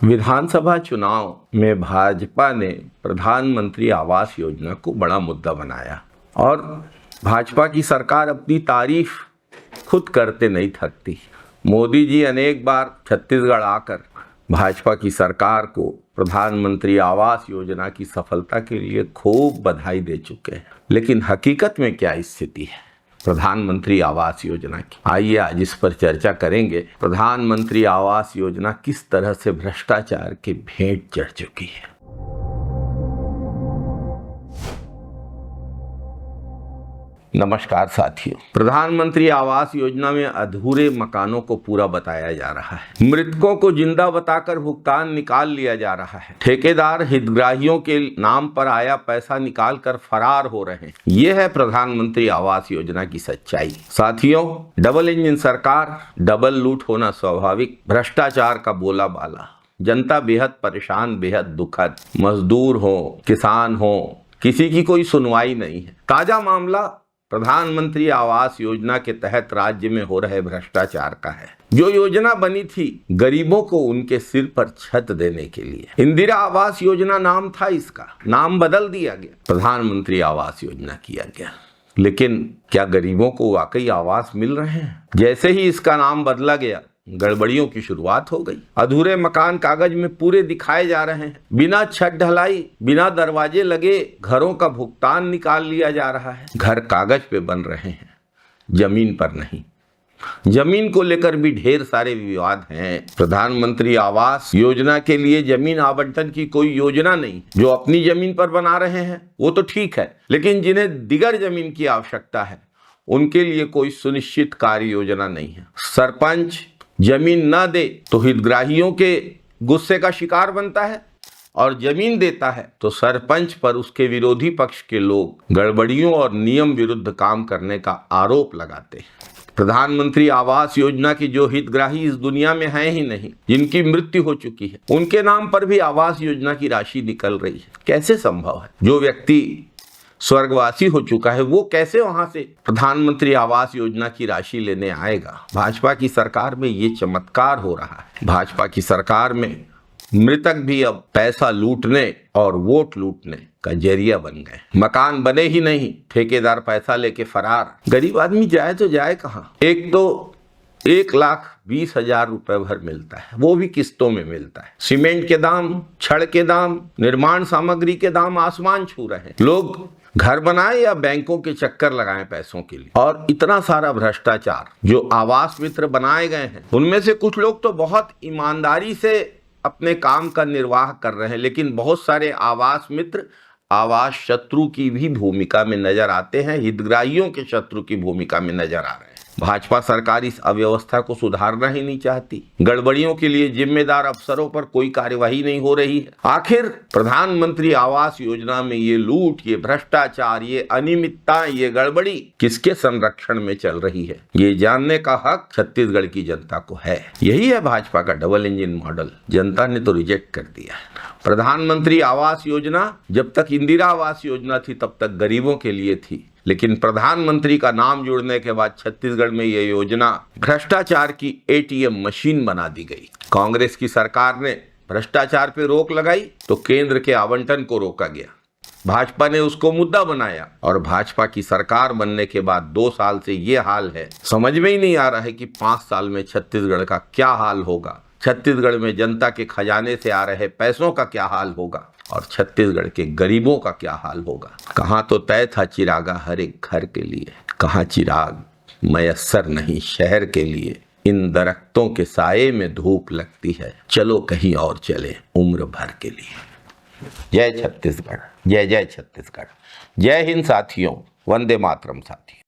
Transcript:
विधानसभा चुनाव में भाजपा ने प्रधानमंत्री आवास योजना को बड़ा मुद्दा बनाया और भाजपा की सरकार अपनी तारीफ खुद करते नहीं थकती। मोदी जी अनेक बार छत्तीसगढ़ आकर भाजपा की सरकार को प्रधानमंत्री आवास योजना की सफलता के लिए खूब बधाई दे चुके हैं, लेकिन हकीकत में क्या स्थिति है प्रधानमंत्री आवास योजना की? आइए आज इस पर चर्चा करेंगे। प्रधानमंत्री आवास योजना किस तरह से भ्रष्टाचार के भेंट चढ़ चुकी है। नमस्कार साथियों, प्रधानमंत्री आवास योजना में अधूरे मकानों को पूरा बताया जा रहा है। मृतकों को जिंदा बताकर भुगतान निकाल लिया जा रहा है। ठेकेदार हितग्राहियों के नाम पर आया पैसा निकाल कर फरार हो रहे हैं। ये है प्रधानमंत्री आवास योजना की सच्चाई। साथियों, डबल इंजन सरकार, डबल लूट होना स्वाभाविक, भ्रष्टाचार का बोलाबाला, जनता बेहद परेशान, बेहद दुखद। मजदूर हो, किसान हो, किसी की कोई सुनवाई नहीं है। ताजा मामला प्रधानमंत्री आवास योजना के तहत राज्य में हो रहे भ्रष्टाचार का है। जो योजना बनी थी गरीबों को उनके सिर पर छत देने के लिए, इंदिरा आवास योजना नाम था, इसका नाम बदल दिया गया, प्रधानमंत्री आवास योजना किया गया। लेकिन क्या गरीबों को वाकई आवास मिल रहे हैं? जैसे ही इसका नाम बदला गया, गड़बड़ियों की शुरुआत हो गई। अधूरे मकान कागज में पूरे दिखाए जा रहे हैं। बिना छत ढलाई, बिना दरवाजे लगे घरों का भुगतान निकाल लिया जा रहा है। घर कागज पे बन रहे हैं, जमीन पर नहीं। जमीन को लेकर भी ढेर सारे विवाद हैं। प्रधानमंत्री आवास योजना के लिए जमीन आवंटन की कोई योजना नहीं। जो अपनी जमीन पर बना रहे हैं वो तो ठीक है, लेकिन जिन्हें दिगर जमीन की आवश्यकता है उनके लिए कोई सुनिश्चित कार्य योजना नहीं है। सरपंच जमीन न दे तो हितग्राहियों के गुस्से का शिकार बनता है, और जमीन देता है तो सरपंच पर उसके विरोधी पक्ष के लोग गड़बड़ियों और नियम विरुद्ध काम करने का आरोप लगाते हैं। प्रधानमंत्री आवास योजना की जो हितग्राही इस दुनिया में है ही नहीं, जिनकी मृत्यु हो चुकी है, उनके नाम पर भी आवास योजना की राशि निकल रही है। कैसे संभव है? जो व्यक्ति स्वर्गवासी हो चुका है वो कैसे वहां से प्रधानमंत्री आवास योजना की राशि लेने आएगा? भाजपा की सरकार में ये चमत्कार हो रहा है। भाजपा की सरकार में मृतक भी अब पैसा लूटने और वोट लूटने का जरिया बन गए। मकान बने ही नहीं, ठेकेदार पैसा लेके फरार। गरीब आदमी जाए तो जाए कहाँ? एक तो 1,20,000 रुपए भर मिलता है, वो भी किस्तों में मिलता है। सीमेंट के दाम, छड़ के दाम, निर्माण सामग्री के दाम आसमान छू रहे हैं। लोग घर बनाए या बैंकों के चक्कर लगाएं पैसों के लिए। और इतना सारा भ्रष्टाचार। जो आवास मित्र बनाए गए हैं उनमें से कुछ लोग तो बहुत ईमानदारी से अपने काम का निर्वाह कर रहे हैं, लेकिन बहुत सारे आवास मित्र आवास शत्रु की भी भूमिका में नजर आते हैं, हितग्राहियों के शत्रु की भूमिका में नजर आ रहे हैं। भाजपा सरकार इस अव्यवस्था को सुधारना ही नहीं चाहती। गड़बड़ियों के लिए जिम्मेदार अफसरों पर कोई कार्यवाही नहीं हो रही है। आखिर प्रधानमंत्री आवास योजना में ये लूट, ये भ्रष्टाचार, ये अनियमितता, ये गड़बड़ी किसके संरक्षण में चल रही है? ये जानने का हक छत्तीसगढ़ की जनता को है। यही है भाजपा का डबल इंजन मॉडल। जनता ने तो रिजेक्ट कर दिया है। प्रधानमंत्री आवास योजना जब तक इंदिरा आवास योजना थी तब तक गरीबों के लिए थी, लेकिन प्रधानमंत्री का नाम जुड़ने के बाद छत्तीसगढ़ में यह योजना भ्रष्टाचार की एटीएम मशीन बना दी गई। कांग्रेस की सरकार ने भ्रष्टाचार पे रोक लगाई तो केंद्र के आवंटन को रोका गया। भाजपा ने उसको मुद्दा बनाया और भाजपा की सरकार बनने के बाद 2 साल से ये हाल है। समझ में ही नहीं आ रहा है कि 5 साल में छत्तीसगढ़ का क्या हाल होगा, छत्तीसगढ़ में जनता के खजाने से आ रहे पैसों का क्या हाल होगा और छत्तीसगढ़ के गरीबों का क्या हाल होगा। कहाँ तो तय था चिरागा हर एक घर के लिए, कहाँ चिराग मयस्सर नहीं शहर के लिए। इन दरख्तों के साये में धूप लगती है, चलो कहीं और चले उम्र भर के लिए। जय छत्तीसगढ़, जय जय छत्तीसगढ़। जय हिंद साथियों, वंदे मातरम साथियों।